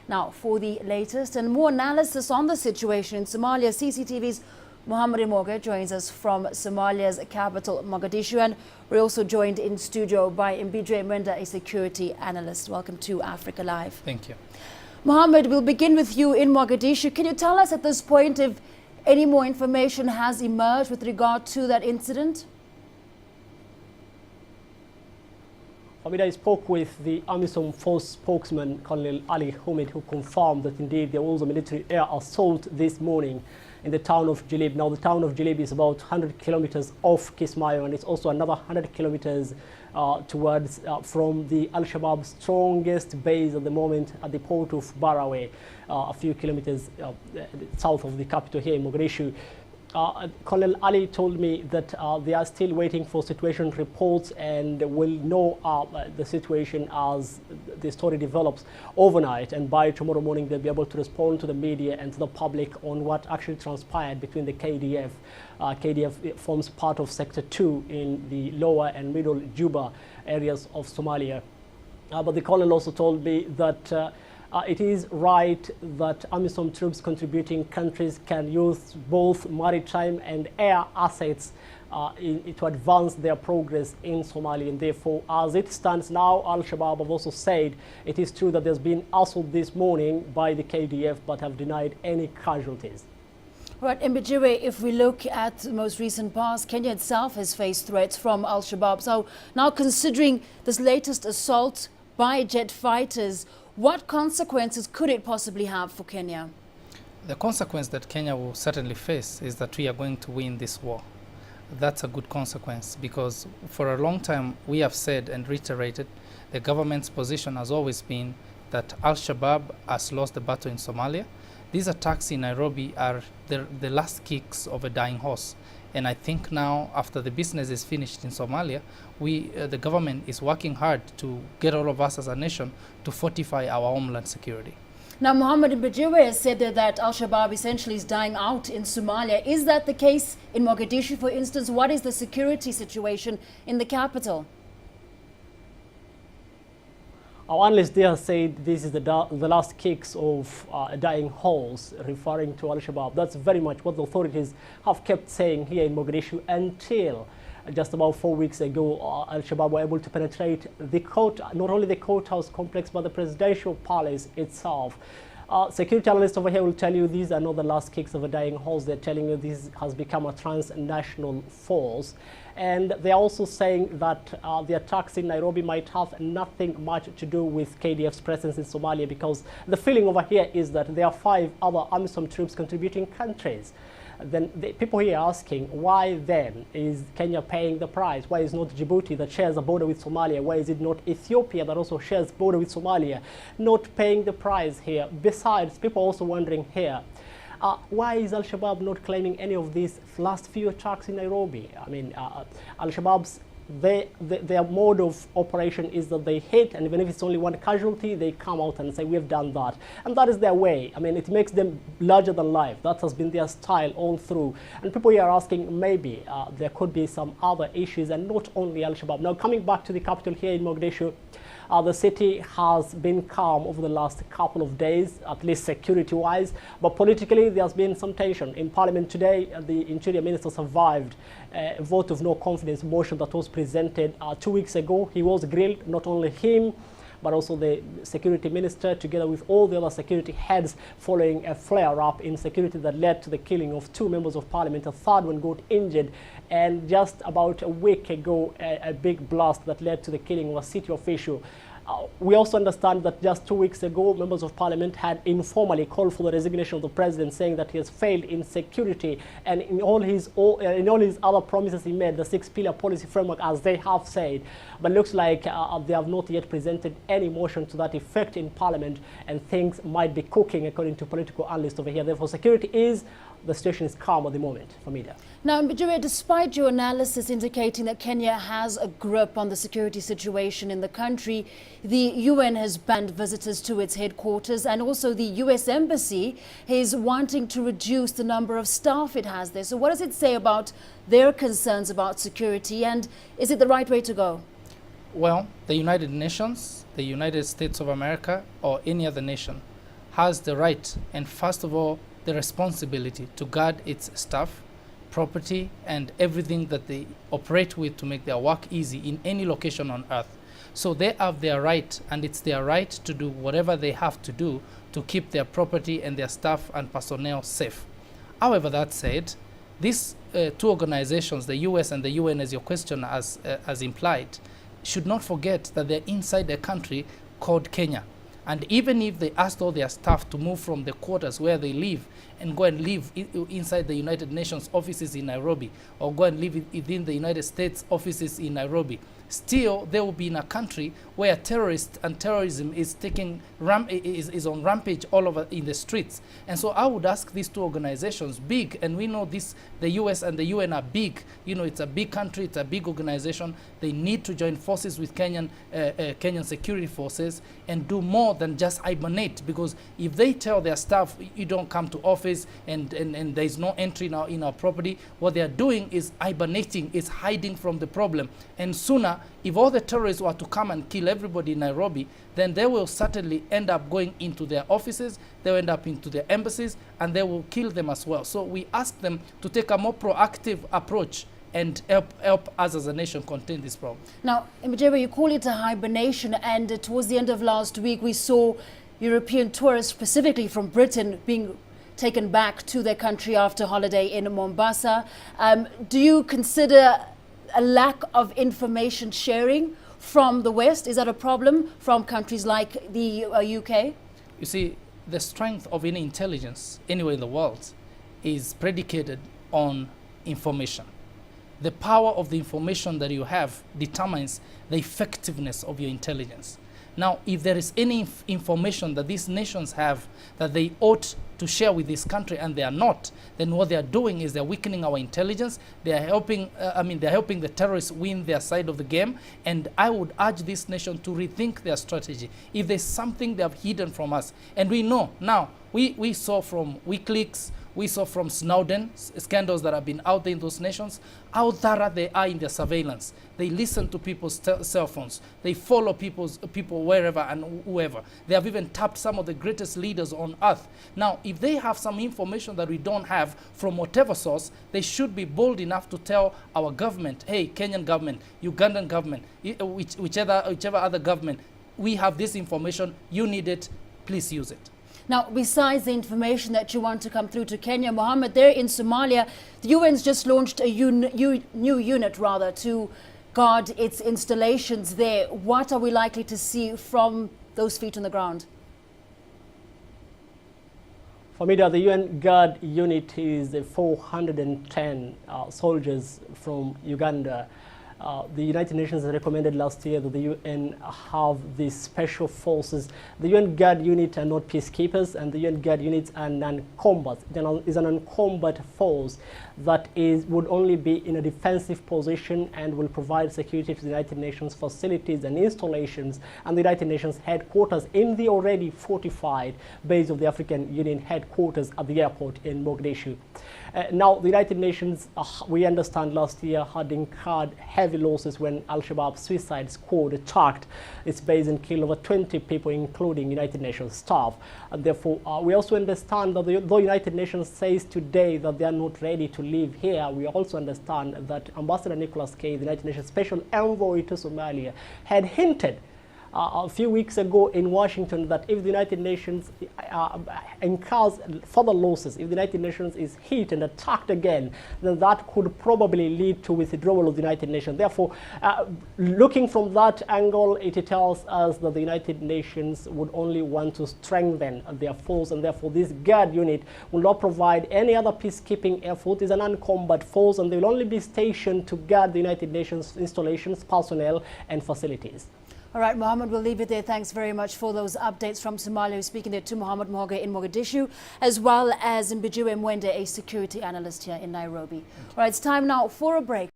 Now, for the latest and more analysis on the situation in Somalia, CCTV's Hirmoge joins us from Somalia's capital, Mogadishu, and we're also joined in studio by Mwendwa, a security analyst. Welcome to Africa Live. Thank you. Mohammed, we'll begin with you in Mogadishu. Can you tell us at this point if any more information has emerged with regard to that incident? I spoke with the AMISOM force spokesman, Colonel Ali Homid, who confirmed that indeed there was a military air assault this morning in the town of Jilib. Now, the town of Jilib is about 100 kilometers off Kismayo, and it's also another 100 kilometers towards from the Al-Shabaab strongest base at the moment at the port of Barawe, a few kilometers south of the capital here in Mogadishu. Colonel Ali told me that they are still waiting for situation reports and will know the situation as the story develops overnight, and by tomorrow morning they'll be able to respond to the media and to the public on what actually transpired between the KDF. KDF forms part of Sector 2 in the lower and middle Juba areas of Somalia. But the colonel also told me that it is right that AMISOM troops contributing countries can use both maritime and air assets to advance their progress in Somalia. And therefore, as it stands now, Al-Shabaab have also said it is true that there's been assault this morning by the KDF, but have denied any casualties. Right, Mwendwa, if we look at the most recent past, Kenya itself has faced threats from Al-Shabaab. So now, considering this latest assault by jet fighters, what consequences could it possibly have for Kenya? The consequence that Kenya will certainly face is that we are going to win this war. That's a good consequence, because for a long time we have said and reiterated the government's position has always been that Al-Shabaab has lost the battle in Somalia. These attacks in Nairobi are the last kicks of a dying horse. And I think now, after the business is finished in Somalia, the government is working hard to get all of us as a nation to fortify our homeland security. Now, Mwendwa has said that Al-Shabaab essentially is dying out in Somalia. Is that the case in Mogadishu, for instance? What is the security situation in the capital? Our analysts there said this is the last kicks of a dying horse, referring to Al-Shabaab. That's very much what the authorities have kept saying here in Mogadishu until just about 4 weeks ago. Al-Shabaab were able to penetrate the court, not only the courthouse complex, but the presidential palace itself. Security analysts over here will tell you these are not the last kicks of a dying horse. They're telling you this has become a transnational force. And they're also saying that the attacks in Nairobi might have nothing much to do with KDF's presence in Somalia, because the feeling over here is that there are 5 other AMISOM troops contributing countries. Then the people here are asking, why then is Kenya paying the price? Why is not Djibouti, that shares a border with Somalia? Why is it not Ethiopia, that also shares border with Somalia, not paying the price here? Besides, people are also wondering here, why is Al-Shabaab not claiming any of these last few attacks in Nairobi? I mean, Al-Shabaab's their mode of operation is that they hit, and even if it's only one casualty, they come out and say, we have done that. And that is their way. I mean, it makes them larger than life. That has been their style all through. And people here are asking, maybe there could be some other issues, and not only Al-Shabaab. Now, coming back to the capital here in Mogadishu, the city has been calm over the last couple of days, at least security-wise. But politically, there's been some tension. In Parliament today, the Interior Minister survived a vote of no confidence motion that was presented 2 weeks ago. He was grilled, not only him, but also the security minister, together with all the other security heads, following a flare-up in security that led to the killing of 2 members of parliament. A third one got injured, and just about a week ago, a big blast that led to the killing of a city official. We also understand that just 2 weeks ago, members of parliament had informally called for the resignation of the president, saying that he has failed in security and in all his other promises he made, the 6-pillar policy framework, as they have said. But it looks like they have not yet presented any motion to that effect in parliament, and things might be cooking, according to political analysts over here. Therefore, the situation is calm at the moment for media. Now, Mwendwa, despite your analysis indicating that Kenya has a grip on the security situation in the country, the UN has banned visitors to its headquarters, and also the US Embassy is wanting to reduce the number of staff it has there. So what does it say about their concerns about security, and is it the right way to go? Well, the United Nations, the United States of America, or any other nation has the right and first of all the responsibility to guard its staff, property, and everything that they operate with to make their work easy in any location on earth. So they have their right, and it's their right to do whatever they have to do to keep their property and their staff and personnel safe. However, that said, these two organizations, the US and the UN, as your question has implied, should not forget that they're inside a country called Kenya. And even if they asked all their staff to move from the quarters where they live and go and live inside the United Nations offices in Nairobi, or go and live within the United States offices in Nairobi, still they will be in a country where terrorists and terrorism is is on rampage all over in the streets. And so I would ask these two organizations, big, and we know this, the US and the UN are big, you know, it's a big country, it's a big organization. They need to join forces with Kenyan security forces and do more than just hibernate, because if they tell their staff, you don't come to office and there is no entry now in our property, what they are doing is hibernating, is hiding from the problem. And sooner, if all the terrorists were to come and kill everybody in Nairobi, then they will certainly end up going into their offices, they will end up into their embassies, and they will kill them as well. So we ask them to take a more proactive approach and help us as a nation contain this problem. Now, Mwendwa, you call it a hibernation, and towards the end of last week, we saw European tourists, specifically from Britain, being taken back to their country after holiday in Mombasa. Do you consider a lack of information sharing from the West? Is that a problem from countries like the UK? You see, the strength of any intelligence anywhere in the world is predicated on information. The power of the information that you have determines the effectiveness of your intelligence. Now, if there is any information that these nations have that they ought to share with this country and they are not, then what they are doing is they're weakening our intelligence. They are helping, they're helping the terrorists win their side of the game. And I would urge this nation to rethink their strategy. If there's something they have hidden from us, and we know now, we saw from WikiLeaks, we saw from Snowden, scandals that have been out there in those nations, how thorough they are in their surveillance. They listen to people's cell phones. They follow people wherever and whoever. They have even tapped some of the greatest leaders on earth. Now, if they have some information that we don't have from whatever source, they should be bold enough to tell our government, hey, Kenyan government, Ugandan government, whichever other government, we have this information, you need it, please use it. Now, besides the information that you want to come through to Kenya, Mohammed, there in Somalia, the UN's just launched a new unit, to guard its installations there. What are we likely to see from those feet on the ground? For me, the UN Guard unit is 410 soldiers from Uganda. The United Nations recommended last year that the UN have these special forces. The UN Guard unit are not peacekeepers, and the UN Guard units are non-combat. It is an non-combat force that would only be in a defensive position and will provide security to the United Nations facilities and installations and the United Nations headquarters in the already fortified base of the African Union headquarters at the airport in Mogadishu. Now, the United Nations, we understand last year, had incurred heavy losses when Shabaab suicide squad attacked its base and killed over 20 people, including United Nations staff. And therefore, we also understand that though United Nations says today that they are not ready to live here, we also understand that Ambassador Nicholas K., the United Nations Special Envoy to Somalia, had hinted a few weeks ago in Washington that if the United Nations incurs further losses, if the United Nations is hit and attacked again, then that could probably lead to withdrawal of the United Nations. Therefore, looking from that angle, it tells us that the United Nations would only want to strengthen their force, and therefore this guard unit will not provide any other peacekeeping effort. It's an non-combat force, and they will only be stationed to guard the United Nations installations, personnel, and facilities. All right, Mohammed, we'll leave it there. Thanks very much for those updates from Somalia. We're speaking there to Mohammed Mwendwa in Mogadishu, as well as Mwendwa, a security analyst here in Nairobi. All right, it's time now for a break.